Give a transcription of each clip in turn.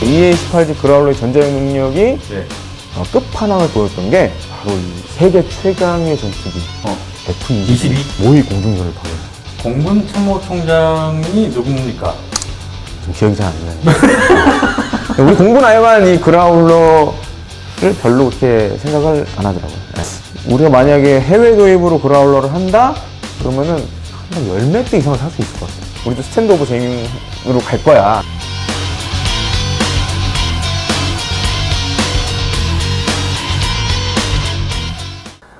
EA18G 그라울러의 전자력 능력이 네. 끝판왕을 보였던 게 바로 이 세계 최강의 전투기 F-22 모의 공중전을 벌여요. 공군 참모총장이 누굽니까? 좀 기억이 잘 안 나요. 우리 공군 하여간 이 그라울러를 별로 그렇게 생각을 안 하더라고요. 네. 우리가 만약에 해외 도입으로 그라울러를 한다? 그러면은 한 열 몇 대 이상을 살 수 있을 것 같아요. 우리도 스탠드 오브 제잉으로 갈 거야.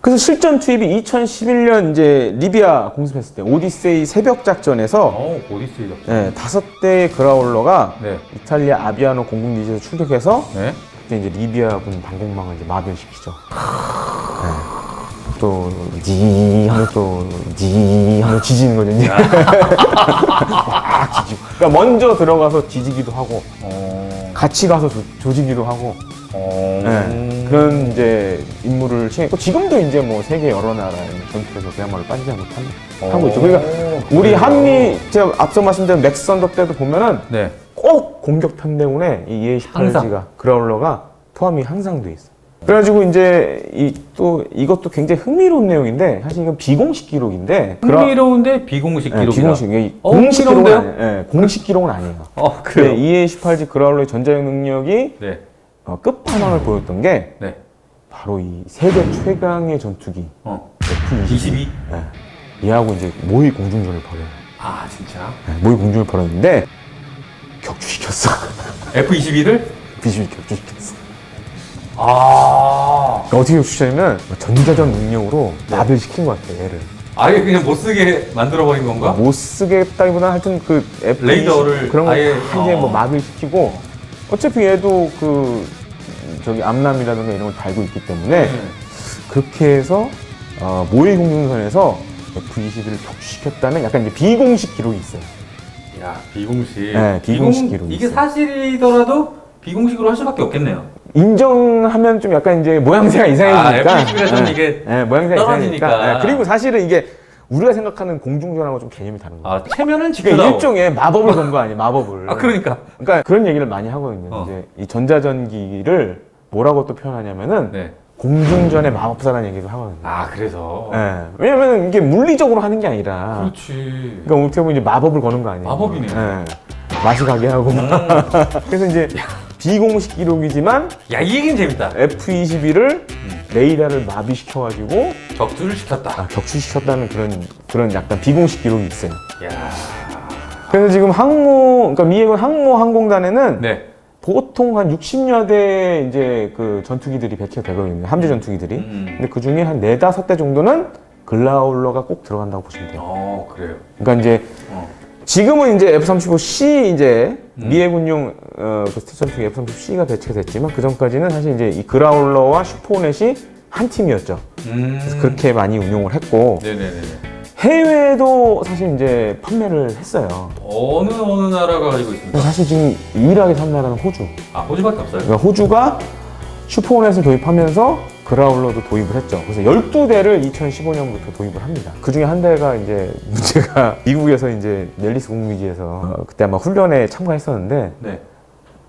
그래서 실전 투입이 2011년 이제 리비아 공습했을 때 오디세이 새벽 작전에서 오디세이 작전. 네, 5대의 그라울러가 네. 이탈리아 아비아노 공군 기지에서 출격해서 네. 그때 이제 리비아군 방공망을 이제 마비시키죠. 네. 또 하면 지지는 거죠. 이제. 막 지지고. 그러니까 먼저 들어가서 지지기도 하고 같이 가서 조지기도 하고. 네, 그런 이제 임무를 시행했고 지금도 이제 뭐 세계 여러 나라의 전투에서 그야말로 빠지지 않고 하고 있죠. 그러니까 우리 한미 제가 앞서 말씀드린 맥선더 때도 보면은 네. 꼭 공격 편대군에 이 EA18G가 항상. 그라울러가 포함이 항상 돼 있어. 그래가지고 이제 이것도 굉장히 흥미로운 내용인데 사실 이건 비공식 기록인데 흥미로운데 비공식 기록이다. 비공식 공식 기록은 흥미로운데요? 아니에요. 네, 공식 기록은 아니에요. 그래요? EA18G 그라울러의 전자력 능력이 네. 끝판왕을 보였던 게 네. 바로 이 세계 최강의 전투기 F-22. 네. 얘하고 이제 모의 공중전을 벌여요. 아 진짜? 네, 모의 공중전을 벌였는데 격추시켰어. F-22를? F-22 격추시켰어. 그러니까 어떻게 격추시켰냐면 전자전 능력으로 마비를 시킨 것 같아 얘를. 아예 그냥 못 쓰게 만들어버린 건가? 못 쓰게 했다기보다는 하여튼 그 레이더를 그런 거 아예 한개 뭐 마비를 시키고 어차피 얘도 그 저기 암람이라든가 이런 걸 달고 있기 때문에 그렇게 해서 모의 공중전에서 F-22를 격추시켰다는 약간 이제 비공식 기록이 있어요. 야 비공식. 네, 비공식 기록이 이게 있어요. 사실이더라도 비공식으로 할 수밖에 없겠네요. 인정하면 좀 약간 이제 모양새가 이상해지니까. F-22에서는 이게 모양새가 떨어지니까. 이상해지니까. 그리고 사실은 이게 우리가 생각하는 공중전하고 좀 개념이 다른 거예요. 체면은 그러니까 지켜다오. 일종의 마법을 건 거 아니에요, 마법을. 그러니까. 그러니까 그런 얘기를 많이 하거든요. 이제 이 전자전기를 뭐라고 또 표현하냐면은 네. 공중전의 마법사라는 얘기도 하거든요. 그래서. 네. 왜냐면 이게 물리적으로 하는 게 아니라. 그렇지. 그러니까 어떻게 보면 이제 마법을 거는 거 아니에요. 마법이네. 네. 맛이 가게 하고. 그래서 이제 비공식 기록이지만 야, 이 얘기는 재밌다. F-22를 레이더를 마비시켜가지고 격투를 시켰다. 격추시켰다는 그런 약간 비공식 기록이 있어요. 야. 그래서 지금 그러니까 미해군 항모 항공단에는 네. 보통 한 60여 대 이제 그 전투기들이 배치되거든요. 함재 전투기들이. 근데 그 중에 한 4, 5대 정도는 그라울러가 꼭 들어간다고 보시면 돼요. 그래요. 그러니까 이제 지금은 이제 F-35C 이제 미해군용 그 스텔스 전투기 F-35C가 배치가 됐지만 그 전까지는 사실 이제 이 그라울러와 슈퍼호넷이 한 팀이었죠. 그래서 그렇게 많이 운용을 했고 네네네. 해외에도 사실 이제 판매를 했어요. 어느 나라가 가지고 있습니까? 사실 지금 유일하게 산 나라는 호주. 호주밖에 없어요. 그러니까 호주가 슈퍼호넷을 도입하면서 그라울러도 도입을 했죠. 그래서 12대를 2015년부터 도입을 합니다. 그 중에 한 대가 이제 문제가 미국에서 이제 넬리스 공군기지에서 그때 아마 훈련에 참가했었는데 네.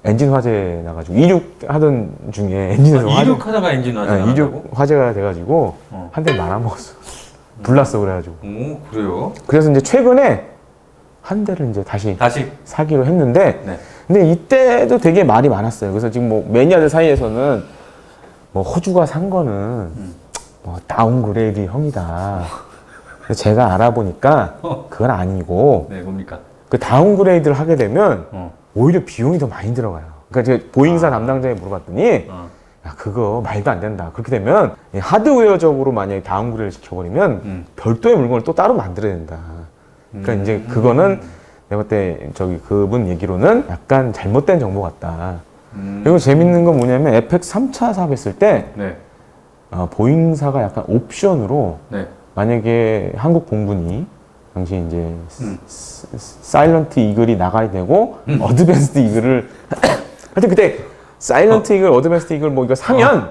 엔진 화재 나가지고 이륙하던 중에 엔진에서 이륙하다가 엔진 화재가 나가고? 이륙 화재가 돼가지고 한 대 말아먹었어. 불났어 그래가지고. 그래요? 그래서 이제 최근에 한 대를 이제 다시 사기로 했는데 네. 근데 이때도 되게 말이 많았어요. 그래서 지금 뭐 매니아들 사이에서는 뭐 호주가 산 거는 뭐 다운그레이드 형이다. 근데 제가 알아보니까 그건 아니고 네, 뭡니까? 그 다운그레이드를 하게 되면 오히려 비용이 더 많이 들어가요. 그러니까 제가 보잉사 담당자에 물어봤더니 야, 그거 말도 안 된다. 그렇게 되면 하드웨어적으로 만약에 다운그레이드를 시켜버리면 별도의 물건을 또 따로 만들어야 된다. 그러니까 이제 그거는 내가 볼 때 저기 그분 얘기로는 약간 잘못된 정보 같다. 그리고 재밌는 건 뭐냐면 에펙 3차 사업했을 때 네. 보잉사가 약간 옵션으로 네. 만약에 한국 공군이 당시 이제 사일런트 이글이 나가야 되고 어드밴스드 이글을 하여튼 그때 사일런트 이글, 어드밴스드 이글 뭐 이거 사면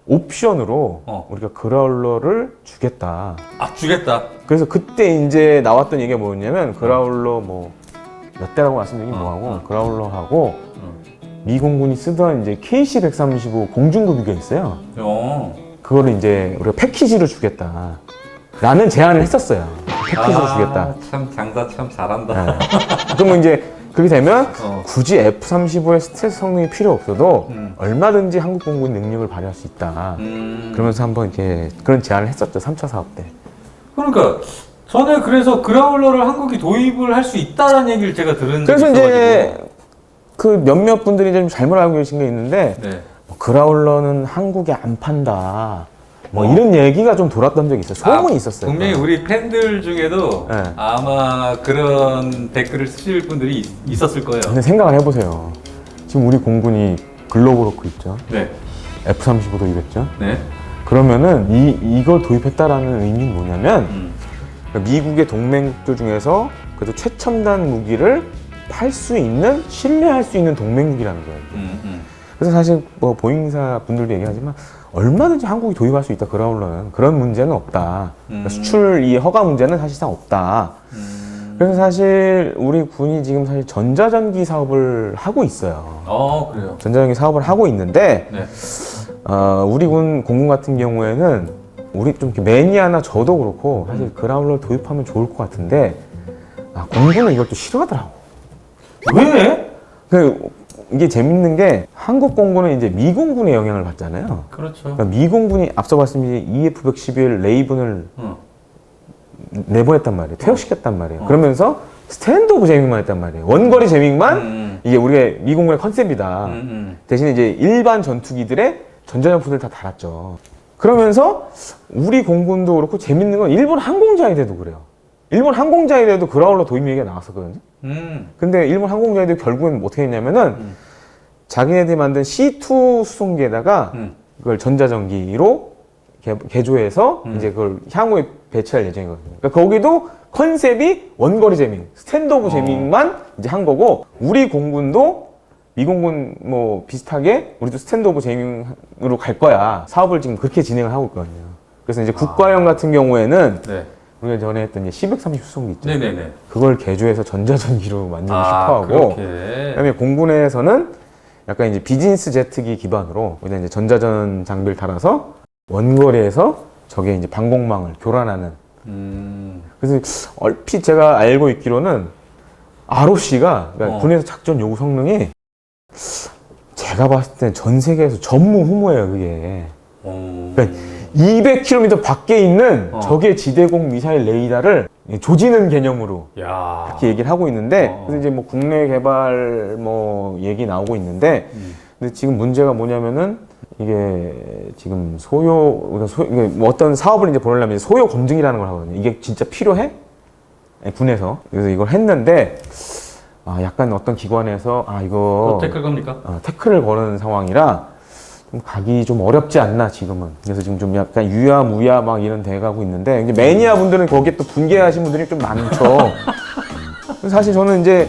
옵션으로 우리가 그라울러를 주겠다. 주겠다. 그래서 그때 이제 나왔던 얘기가 뭐였냐면 그라울러 뭐 몇 대라고 말씀드리긴 뭐하고 그라울러하고 미 공군이 쓰던 이제 KC-135 공중급유기가 있어요. 그거를 이제 우리가 패키지로 주겠다. 라는 제안을 했었어요. 패키지로 주겠다. 참 장사 참 잘한다. 네. 그러면 이제 그렇게 되면 굳이 F-35의 스트레스 성능이 필요 없어도 얼마든지 한국 공군 능력을 발휘할 수 있다. 그러면서 한번 이렇게 그런 제안을 했었죠. 3차 사업 때. 그러니까 전에 그래서 그라울러를 한국이 도입을 할 수 있다라는 얘기를 제가 들은 적이 그래서 있어가지고. 이제 그 몇몇 분들이 좀 잘못 알고 계신 게 있는데 네. 그라울러는 한국에 안 판다. 뭐 이런 얘기가 좀 돌았던 적이 있어요. 소문이 있었어요. 분명히 우리 팬들 중에도 네. 아마 그런 댓글을 쓰실 분들이 있었을 거예요. 근데 생각을 해보세요. 지금 우리 공군이 글로브로크 있죠. 네. F-35 도입했죠. 네. 그러면은 이걸 도입했다라는 의미는 뭐냐면 미국의 동맹국들 중에서 그래도 최첨단 무기를 팔 수 있는, 신뢰할 수 있는 동맹국이라는 거예요. 그래서 사실 뭐 보잉사 분들도 얘기하지만 얼마든지 한국이 도입할 수 있다. 그라울러는 그런 문제는 없다. 그러니까 수출 이 허가 문제는 사실상 없다. 그래서 사실 우리 군이 지금 사실 전자전기 사업을 하고 있어요. 그래요. 전자전기 사업을 하고 있는데 네. 우리 공군 같은 경우에는 우리 좀 이렇게 매니아나 저도 그렇고 사실 그라울러 도입하면 좋을 것 같은데 공군은 이걸 또 싫어하더라고. 왜? 이게 재밌는 게 한국 공군은 이제 미 공군의 영향을 받잖아요. 그렇죠. 그러니까 미 공군이 앞서 말씀드린 EF-111 레이븐을 내보냈단 말이에요. 퇴역시켰단 말이에요. 그러면서 스탠드 오브 제밍만 했단 말이에요. 원거리 제밍만 이게 우리의 미 공군의 컨셉이다. 대신에 이제 일반 전투기들의 전자점프들 다 달았죠. 그러면서 우리 공군도 그렇고 재밌는 건 일본 항공자위대도 그래요. 일본 항공자위대도 그라울러 도입 얘기가 나왔었거든요. 근데 일본 항공자위대 결국엔 어떻게 했냐면은 자기네들이 만든 C2 수송기에다가 그걸 전자전기로 개조해서 이제 그걸 향후에 배치할 예정이거든요. 그러니까 거기도 컨셉이 원거리 제밍, 스탠드 오브 제밍만 이제 한 거고 우리 공군도 미공군 뭐 비슷하게 우리도 스탠드 오브 제밍으로 갈 거야. 사업을 지금 그렇게 진행을 하고 있거든요. 그래서 이제 국가형 같은 경우에는 네. 우리가 전에 했던 이제 C-130 수송기 있죠. 네네네. 그걸 개조해서 전자전기로 만들고 싶어하고 그렇게. 그다음에 공군에서는 약간 이제 비즈니스 제트기 기반으로 우리가 이제 전자전 장비를 달아서 원거리에서 저게 이제 방공망을 교란하는. 그래서 얼핏 제가 알고 있기로는 ROC가 그러니까 군에서 작전 요구 성능이 제가 봤을 때 전 세계에서 전무후무예요 그게. 그러니까 200km 밖에 있는 적의 지대공 미사일 레이더를 조지는 개념으로 이렇게 얘기를 하고 있는데 그래서 이제 뭐 국내 개발 뭐 얘기 나오고 있는데 근데 지금 문제가 뭐냐면은 이게 지금 이게 뭐 어떤 사업을 이제 보내려면 소요 검증이라는 걸 하거든요. 이게 진짜 필요해? 군에서. 그래서 이걸 했는데 약간 어떤 기관에서 이거 태클 겁니까? 태클을 거는 상황이라 좀 가기 좀 어렵지 않나 지금은. 그래서 지금 좀 약간 유야무야 막 이런 돼가고 있는데 이제 매니아 분들은 거기에 또 분개하신 분들이 좀 많죠. 사실 저는 이제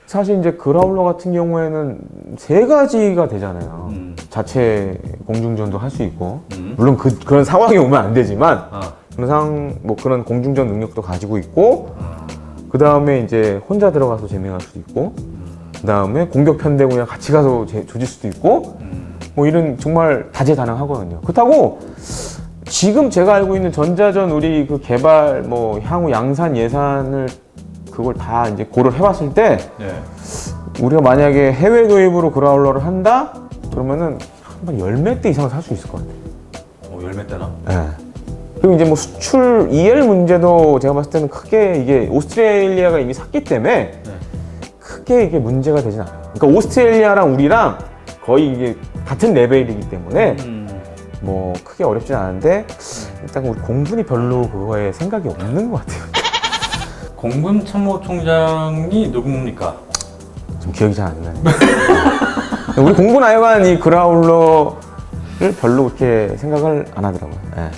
사실 이제 그라울러 같은 경우에는 세 가지가 되잖아요. 자체 공중전도 할 수 있고 물론 그런 상황이 오면 안 되지만 그런 공중전 능력도 가지고 있고 그 다음에 이제 혼자 들어가서 제밍할 수도 있고 그 다음에 공격 편대군이랑 같이 가서 조질 수도 있고 뭐 이런 정말 다재다능하거든요. 그렇다고 지금 제가 알고 있는 전자전 우리 그 개발 뭐 향후 양산 예산을 그걸 다 이제 고려를 해봤을 때 우리가 만약에 해외 도입으로 그라울러를 한다 그러면은 한 열 몇 대 이상을 살 수 있을 것 같아요. 열 몇 대나? 네. 그리고 이제 뭐 수출 EL 문제도 제가 봤을 때는 크게 이게 오스트레일리아가 이미 샀기 때문에 크게 이게 문제가 되진 않아요. 그러니까 오스트레일리아랑 우리랑 거의 이게 같은 레벨이기 때문에 뭐 크게 어렵진 않은데 일단 우리 공군이 별로 그거에 생각이 없는 것 같아요. 공군 참모총장이 누굽니까? 좀 기억이 잘 안 나요. 우리 공군 하여간 이 그라울러를 별로 그렇게 생각을 안 하더라고요. 네.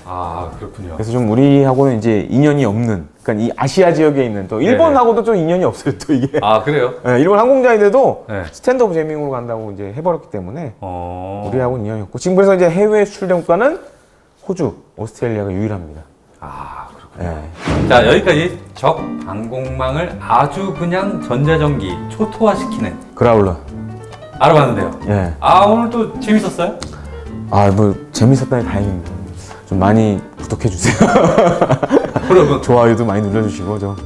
그렇군요. 그래서 좀 우리하고는 이제 인연이 없는, 그러니까 이 아시아 지역에 있는 또 일본하고도 좀 인연이 없어요. 또 이게. 그래요? 네, 일본 항공자인데도 스탠드 오브 제밍으로 간다고 이제 해버렸기 때문에 우리하고는 인연이 없고 지금 그래서 이제 해외 수출된 국가는 호주, 오스트레일리아가 유일합니다. 그렇군요. 예. 자, 여기까지 적 방공망을 아주 그냥 전자전기 초토화시키는 그라울러. 알아봤는데요. 예. 오늘 또 재밌었어요? 뭐 재밌었다니 다행입니다. 좀 많이 구독해 주세요. 그러면 좋아요도 많이 눌러주시고 좀.